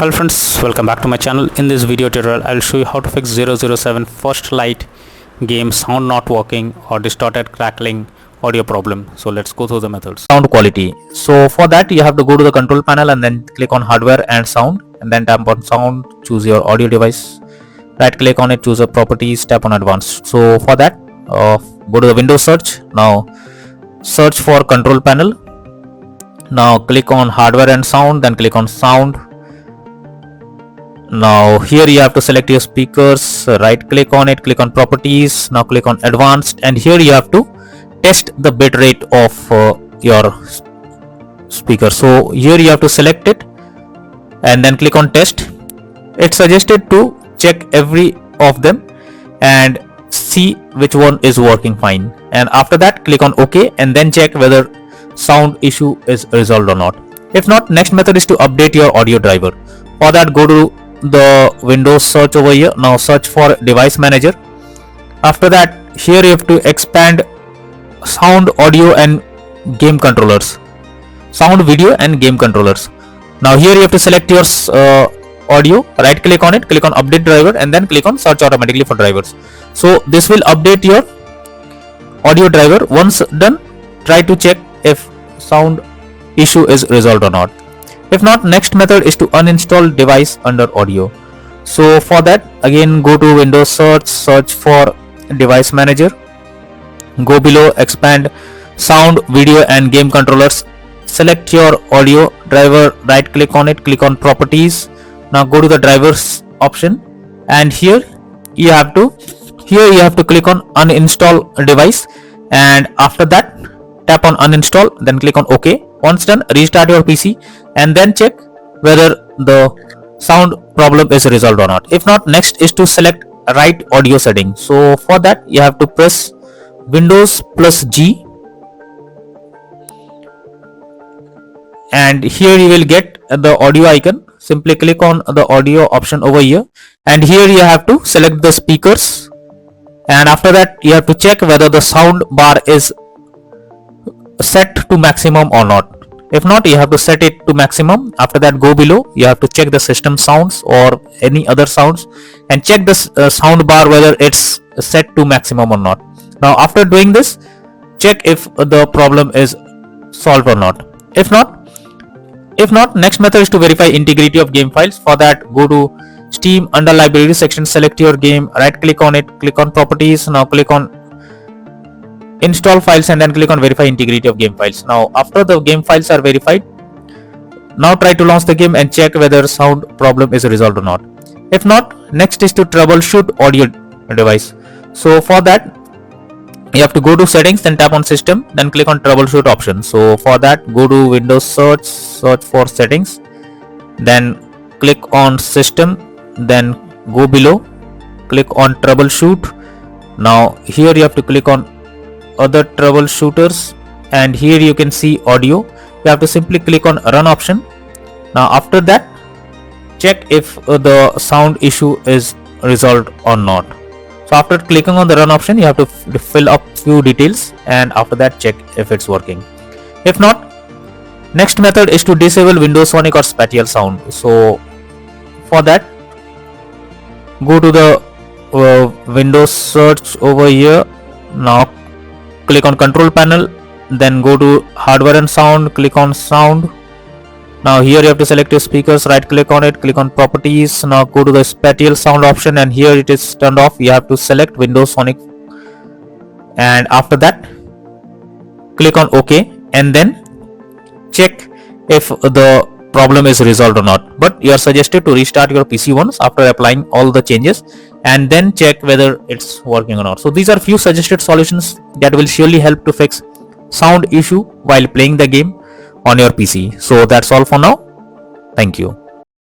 Hello friends, welcome back to my channel. In this video tutorial I will show you how to fix 007 first light game sound not working or distorted crackling audio problem. So let's go through the methods. Sound quality. So for that you have to go to the control panel and then click on hardware and sound, and then tap on sound, choose your audio device, right click on it, choose a properties, tap on advanced. So for that go to the Windows search. Now search for control panel. Now click on hardware and sound, then click on sound. Now here you have to select your speakers, right click on it, click on properties, now click on advanced, and here you have to test the bit rate of your speaker. So here you have to select it and then click on test. It's suggested to check every of them and see which one is working fine, and after that click on OK and then check whether sound issue is resolved or not. If not, next method is to update your audio driver. For that, go to the Windows search over here. Now search for device manager. After that, here you have to expand sound, audio and game controllers, sound, video and game controllers. Now here you have to select your audio, right click on it, click on update driver and then click on search automatically for drivers. So this will update your audio driver. Once done, try to check if sound issue is resolved or not. If not, next method is to uninstall device under audio. So for that, again go to Windows search, search for device manager, go below, expand sound, video and game controllers, select your audio driver, right click on it, click on properties. Now go to the drivers option, and here you have to click on uninstall device, and after that tap on uninstall, then click on OK. Once done, restart your PC and then check whether the sound problem is resolved or not. If not, next is to select right audio setting. So for that you have to press Windows plus G, and here you will get the audio icon. Simply click on the audio option over here, and here you have to select the speakers, and after that you have to check whether the sound bar is set to maximum or not. If not, you have to set it to maximum. After that, go below, you have to check the system sounds or any other sounds and check the sound bar whether it's set to maximum or not. Now after doing this, check if the problem is solved or not. If not, next method is to verify integrity of game files. For that, go to Steam, under library section, select your game, right click on it, click on properties. Now click on install files and then click on verify integrity of game files. Now after the game files are verified, now try to launch the game and check whether sound problem is resolved or not. If not, next is to troubleshoot audio device. So for that, you have to go to settings, then tap on system, then click on troubleshoot option. So for that, go to Windows search, search for settings, then click on system, then go below, click on troubleshoot. Now here you have to click on other troubleshooters, and here you can see audio. You have to simply click on run option. Now after that, check if the sound issue is resolved or not. So after clicking on the run option, you have to fill up few details, and after that check if it's working. If not, next method is to disable Windows Sonic or spatial sound. So for that, go to the Windows search over here. Now click on control panel, then go to hardware and sound, click on sound. Now here you have to select your speakers, right click on it, click on properties. Now go to the spatial sound option, and here it is turned off. You have to select Windows Sonic, and after that click on OK and then check if the problem is resolved or not. But you are suggested to restart your PC once after applying all the changes and then check whether it's working or not. So these are few suggested solutions that will surely help to fix sound issue while playing the game on your PC. So that's all for now. Thank you.